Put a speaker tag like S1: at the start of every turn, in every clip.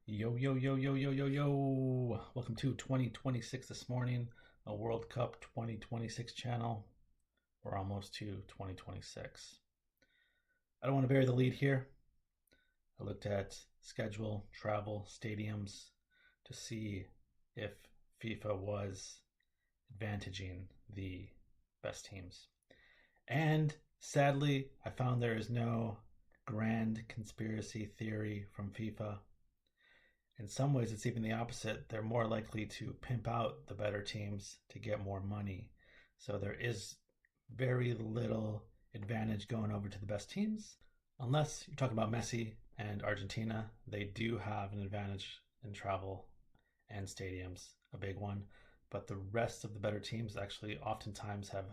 S1: Yo, yo, yo, yo, yo, yo, yo. Welcome to 2026 this morning, a World Cup 2026 channel. We're almost to 2026. I don't want to bury the lead here. I looked at schedule, travel, stadiums to see if FIFA was advantaging the best teams. And sadly, I found there is no grand conspiracy theory from FIFA. In some ways, it's even the opposite. They're more likely to pimp out the better teams to get more money. So there is very little advantage going over to the best teams. Unless you're talking about Messi and Argentina, they do have an advantage in travel and stadiums, a big one. But the rest of the better teams actually oftentimes have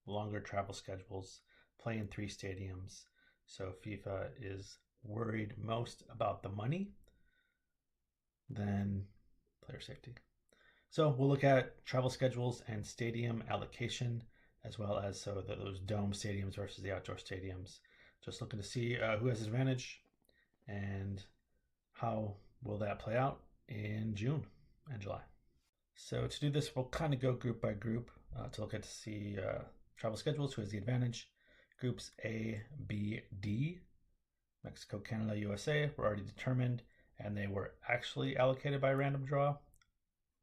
S1: longer travel schedules, play in three stadiums. So FIFA is worried most about the money than player safety. So we'll look at travel schedules and stadium allocation, as well as those dome stadiums versus the outdoor stadiums. Just looking to see who has advantage and how will that play out in June and July. So to do this, we'll kind of go group by group to look at to see travel schedules, who has the advantage. Groups A, B, D, Mexico, Canada, USA were already determined, and they were actually allocated by random draw,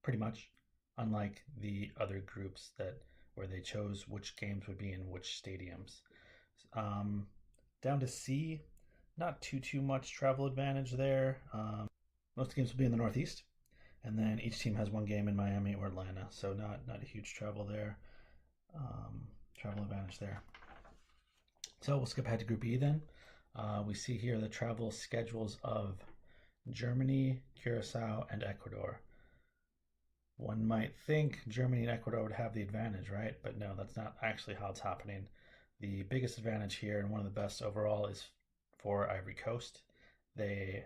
S1: pretty much, unlike the other groups where they chose which games would be in which stadiums. Down to C, not too much travel advantage there. Most games will be in the Northeast, and then each team has one game in Miami or Atlanta, so not a huge travel there. Travel advantage there. So we'll skip ahead to Group E then. We see here the travel schedules of Germany, Curacao, and Ecuador. One might think Germany and Ecuador would have the advantage, right? But no, that's not actually how it's happening. The biggest advantage here, and one of the best overall, is for Ivory Coast. They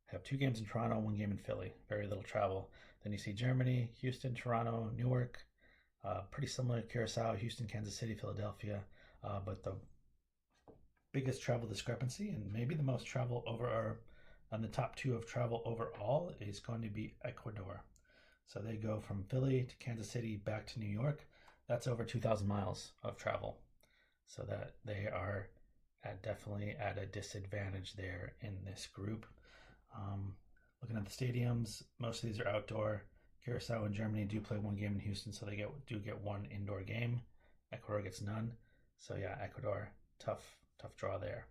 S1: have 2 games in Toronto, 1 game in Philly. Very little travel. Then you see Germany, Houston, Toronto, Newark. Pretty similar to Curacao, Houston, Kansas City, Philadelphia. But the biggest travel discrepancy, and maybe the most travel on the top 2 of travel overall, is going to be Ecuador. So they go from Philly to Kansas City back to New York. That's over 2,000 miles of travel. So that they are definitely at a disadvantage there in this group. Looking at the stadiums, most of these are outdoor. Curacao and Germany do play 1 game in Houston, so they do get 1 indoor game. Ecuador gets none. So yeah, Ecuador, tough draw there.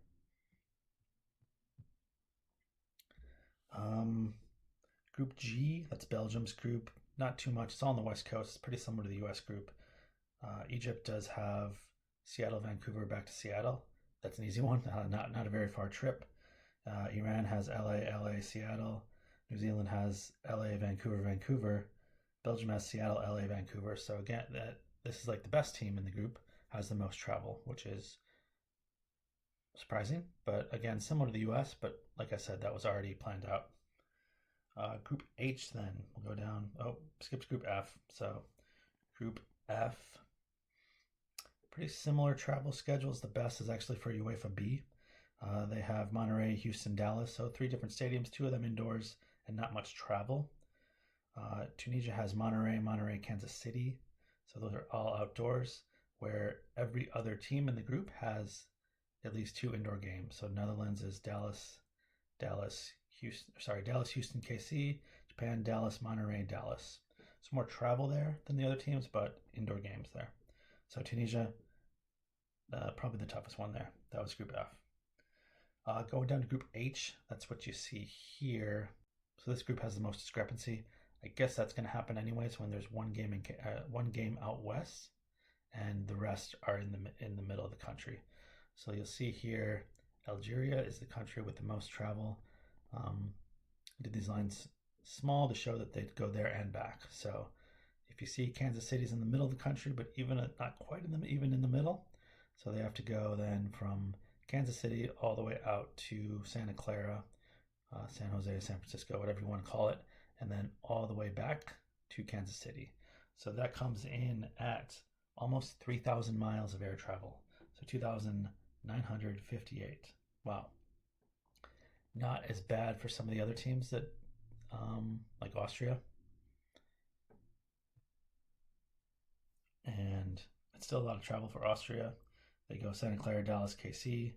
S1: Group G, that's Belgium's group. Not too much. It's all on the West Coast. It's pretty similar to the US group. Egypt does have Seattle, Vancouver, back to Seattle. That's an easy one. Not a very far trip. Iran has LA, Seattle. New Zealand has LA, Vancouver, Vancouver. Belgium has Seattle, LA, Vancouver. So again, this is like the best team in the group, has the most travel, which is surprising. But again, similar to the US, but like I said, that was already planned out. Group H then, we'll go down. Oh, skipped Group F. So Group F, pretty similar travel schedules. The best is actually for UEFA B. They have Monterrey, Houston, Dallas. So 3 different stadiums, 2 of them indoors and not much travel. Tunisia has Monterrey, Kansas City. So those are all outdoors, where every other team in the group has at least 2 indoor games. So Netherlands is Dallas, Houston, KC, Japan, Dallas, Monterrey, Dallas. So more travel there than the other teams, but indoor games there. So Tunisia, probably the toughest one there. That was Group F. Going down to Group H, that's what you see here. So this group has the most discrepancy. I guess that's going to happen anyways when there's one game out west, and the rest are in the middle of the country. So you'll see here, Algeria is the country with the most travel. I did these lines small to show that they'd go there and back. So if you see Kansas City's in the middle of the country, but not quite even in the middle. So they have to go then from Kansas City all the way out to Santa Clara, San Jose, San Francisco, whatever you want to call it, and then all the way back to Kansas City. So that comes in at almost 3,000 miles of air travel. So 2,958. Wow. not as bad for some of the other teams that, like Austria, and it's still a lot of travel for Austria. They go Santa Clara, Dallas, KC.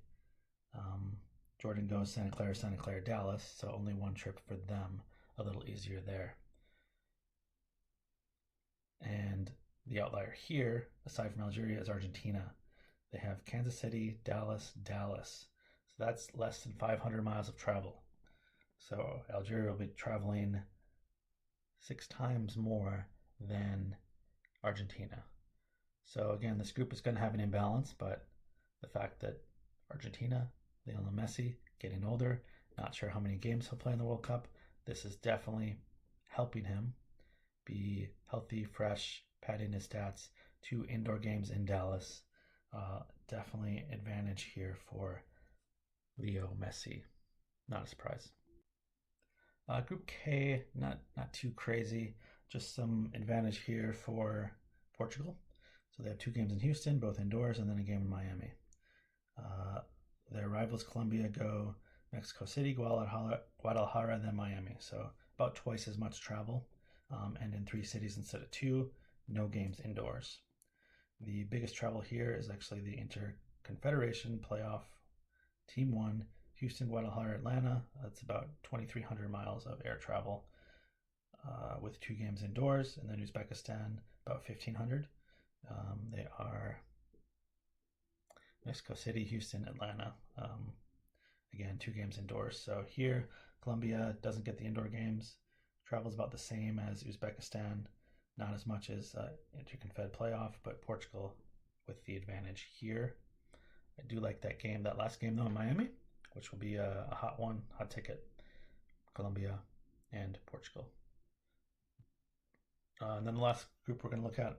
S1: Um, Jordan goes Santa Clara, Dallas, so only one trip for them. A little easier there. And the outlier here, aside from Algeria, is Argentina. They have Kansas City, Dallas, Dallas. So that's less than 500 miles of travel. So Algeria will be traveling 6 times more than Argentina. So again, this group is going to have an imbalance, but the fact that Argentina, Lionel Messi, getting older, not sure how many games he'll play in the World Cup, this is definitely helping him be healthy, fresh, padding his stats. 2 indoor games in Dallas. Definitely advantage here for Leo Messi. Not a surprise. Group K, not too crazy. Just some advantage here for Portugal. So they have 2 games in Houston, both indoors, and then a game in Miami. Their rivals Colombia go Mexico City, Guadalajara, and then Miami. So about twice as much travel, and in 3 cities instead of 2. No games indoors. The biggest travel here is actually the Interconfederation Playoff Team 1, Houston, Guadalajara, Atlanta. That's about 2,300 miles of air travel, with 2 games indoors. And then Uzbekistan, about 1,500. They are Mexico City, Houston, Atlanta. Again, 2 games indoors. So here, Colombia doesn't get the indoor games. Travel's about the same as Uzbekistan. Not as much as Interconfed playoff, but Portugal with the advantage here. I do like that last game though in Miami, which will be a hot one, hot ticket. Colombia and Portugal. And then the last group we're going to look at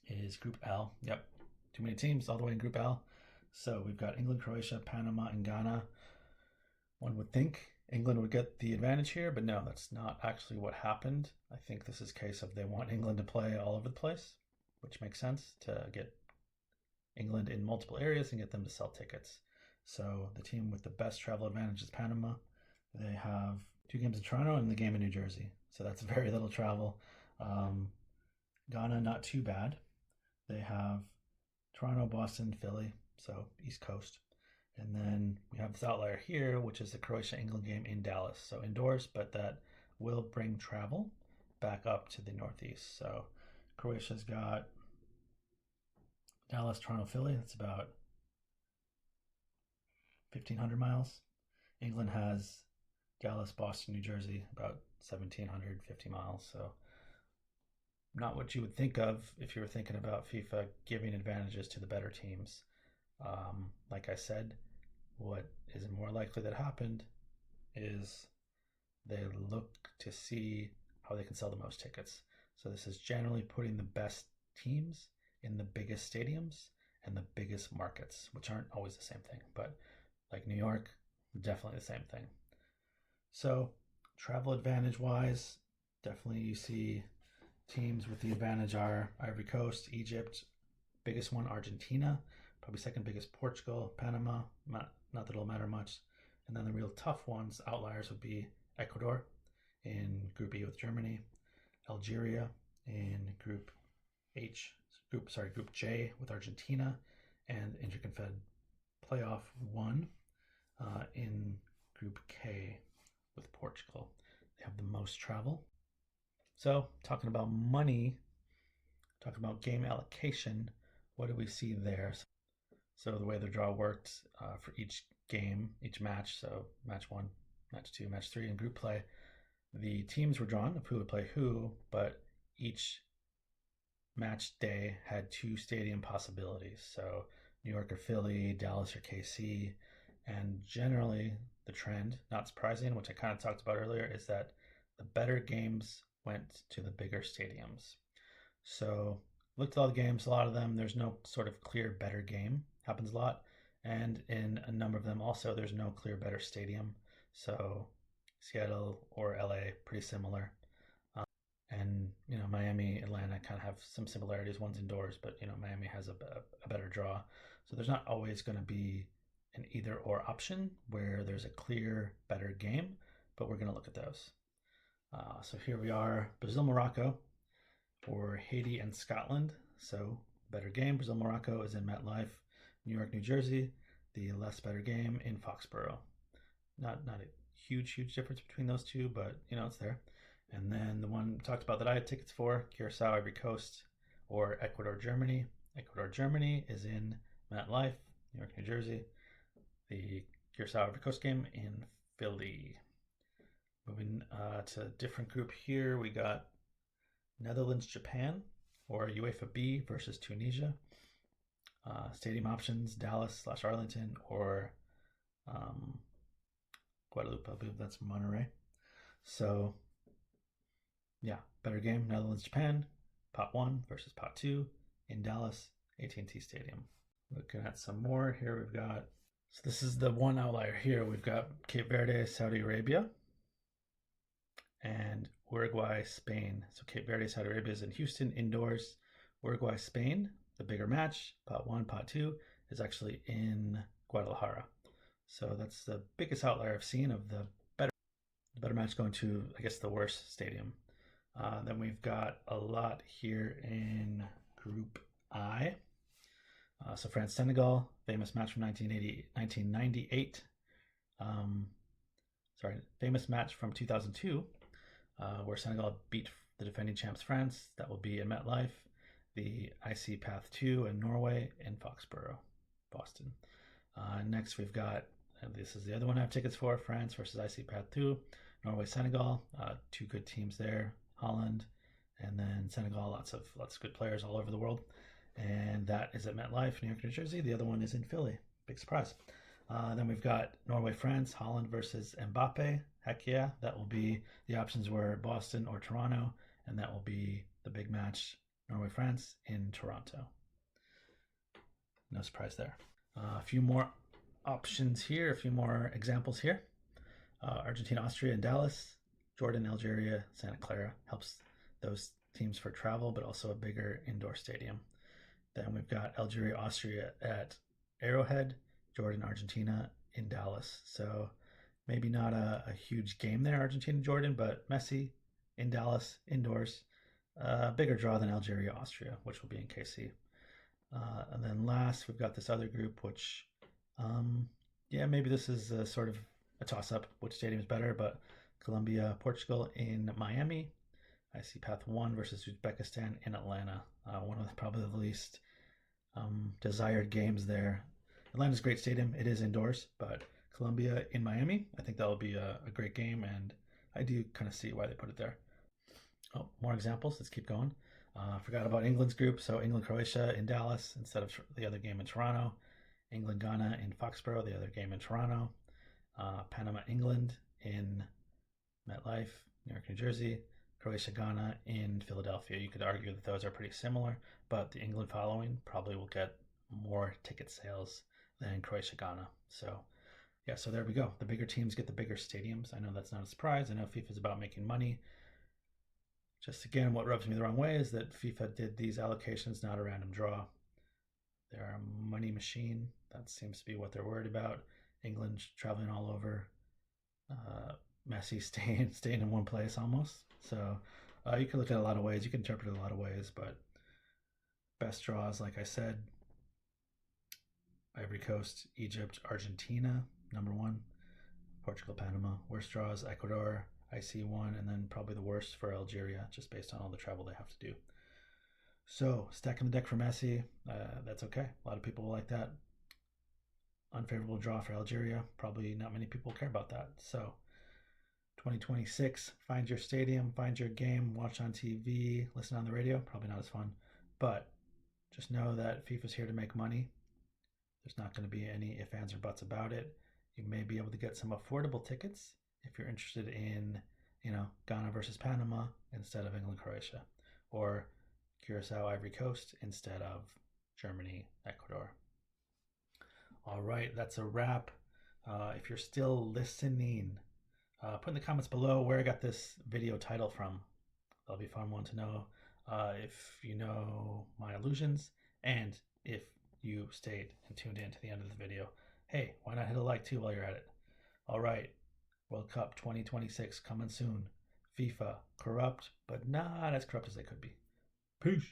S1: is Group L. Yep, too many teams all the way in Group L. So we've got England, Croatia, Panama, and Ghana. One would think England would get the advantage here, but no, that's not actually what happened. I think this is a case of they want England to play all over the place, which makes sense to get England in multiple areas and get them to sell tickets. So the team with the best travel advantage is Panama. They have 2 games in Toronto and the game in New Jersey. So that's very little travel. Ghana, not too bad. They have Toronto, Boston, Philly, so East Coast. And then we have this outlier here, which is the Croatia-England game in Dallas. So indoors, but that will bring travel back up to the Northeast. So Croatia's got Dallas, Toronto, Philly. That's about 1,500 miles. England has Dallas, Boston, New Jersey, about 1,750 miles. So not what you would think of if you were thinking about FIFA giving advantages to the better teams. Like I said, what is more likely that happened is they look to see how they can sell the most tickets. So this is generally putting the best teams in the biggest stadiums and the biggest markets, which aren't always the same thing, but like New York, definitely the same thing. So travel advantage wise, definitely you see teams with the advantage are Ivory Coast, Egypt, biggest one Argentina, probably second biggest Portugal, Panama, not that it'll matter much. And then the real tough ones, outliers, would be Ecuador in Group E with Germany, Algeria in Group J with Argentina, and Interconfed Playoff 1 in Group K with Portugal. They have the most travel. So talking about money, talking about game allocation, what do we see there? So the way the draw worked for each game, each match, so match 1, match 2, match 3 in group play, the teams were drawn of who would play who, but each match day had 2 stadium possibilities. So New York or Philly, Dallas or KC, and generally the trend, not surprising, which I kind of talked about earlier, is that the better games went to the bigger stadiums. So looked at all the games, a lot of them, there's no sort of clear better game, happens a lot. And in a number of them also, there's no clear better stadium. So Seattle or LA, pretty similar. And, Miami, Atlanta kind of have some similarities. One's indoors, but, Miami has a better draw. So there's not always going to be an either or option where there's a clear better game, but we're going to look at those. So here we are, Brazil, Morocco, or Haiti and Scotland. So better game, Brazil, Morocco is in MetLife. New York, New Jersey, the less better game in Foxborough. Not a huge difference between those two, but it's there. And then the one we talked about that I had tickets for, Curacao, Ivory Coast, or Ecuador, Germany. Ecuador, Germany is in MetLife. New York, New Jersey. The Curacao, Ivory Coast game in Philly. Moving to a different group here, we got Netherlands, Japan, or UEFA B versus Tunisia. Stadium options, Dallas/Arlington, or Guadeloupe. I believe that's Monterrey. So, yeah, better game, Netherlands, Japan, pot 1 versus pot 2 in Dallas, AT&T Stadium. Looking at some more here, we've got, so this is the one outlier here. We've got Cape Verde, Saudi Arabia, and Uruguay, Spain. So Cape Verde, Saudi Arabia is in Houston, indoors. Uruguay, Spain, the bigger match, pot 1, pot 2, is actually in Guadalajara. So that's the biggest outlier I've seen of the better match going to, I guess, the worst stadium. Then we've got a lot here in Group I. So France, Senegal, famous match from 1998. Famous match from 2002, where Senegal beat the defending champs France. That will be in MetLife. The IC Path 2 in Norway and Foxborough, Boston. Next, we've got, this is the other one I have tickets for, France versus IC Path 2, Norway, Senegal. Two good teams there, Holland, and then Senegal, lots of good players all over the world. And that is at MetLife, New York, New Jersey. The other one is in Philly. Big surprise. Then we've got Norway, France, Holland versus Mbappe. Heck yeah, that will be, the options were Boston or Toronto, and that will be the big match, Norway, France in Toronto. No surprise there. A few more options here, a few more examples here. Argentina, Austria, and Dallas. Jordan, Algeria, Santa Clara. Helps those teams for travel, but also a bigger indoor stadium. Then we've got Algeria, Austria at Arrowhead. Jordan, Argentina in Dallas. So maybe not a huge game there, Argentina, Jordan, but Messi in Dallas, indoors. Bigger draw than Algeria, Austria, which will be in KC. And then last, we've got this other group, which, maybe this is a sort of a toss-up, which stadium is better, but Colombia, Portugal in Miami. I see Path 1 versus Uzbekistan in Atlanta. One of probably the least desired games there. Atlanta's a great stadium. It is indoors, but Colombia in Miami, I think that'll be a great game, and I do kind of see why they put it there. Oh, more examples. Let's keep going. Forgot about England's group. So England, Croatia in Dallas instead of the other game in Toronto. England, Ghana in Foxborough, the other game in Toronto. Panama, England in MetLife, New York, New Jersey. Croatia, Ghana in Philadelphia. You could argue that those are pretty similar, but the England following probably will get more ticket sales than Croatia, Ghana. So yeah, so there we go. The bigger teams get the bigger stadiums. I know that's not a surprise. I know FIFA is about making money. Just again, what rubs me the wrong way is that FIFA did these allocations, not a random draw. They're a money machine. That seems to be what they're worried about. England traveling all over. Messi staying in one place almost. So you can look at it a lot of ways. You can interpret it a lot of ways, but best draws, like I said, Ivory Coast, Egypt, Argentina, number 1. Portugal, Panama. Worst draws, Ecuador, IC1, and then probably the worst for Algeria, just based on all the travel they have to do. So, stacking the deck for Messi, that's okay. A lot of people will like that. Unfavorable draw for Algeria. Probably not many people care about that. So, 2026, find your stadium, find your game, watch on TV, listen on the radio. Probably not as fun. But just know that FIFA's here to make money. There's not going to be any ifs, ands, or buts about it. You may be able to get some affordable tickets if you're interested in, Ghana versus Panama instead of England, Croatia, or Curacao, Ivory Coast instead of Germany, Ecuador. All right, that's a wrap. If you're still listening, put in the comments below where I got this video title from. That'll be a fun one to know. If you know my illusions, and if you stayed and tuned in to the end of the video, Hey, why not hit a like too while you're at it? All right, World Cup 2026 coming soon. FIFA, corrupt, but not as corrupt as they could be. Peace.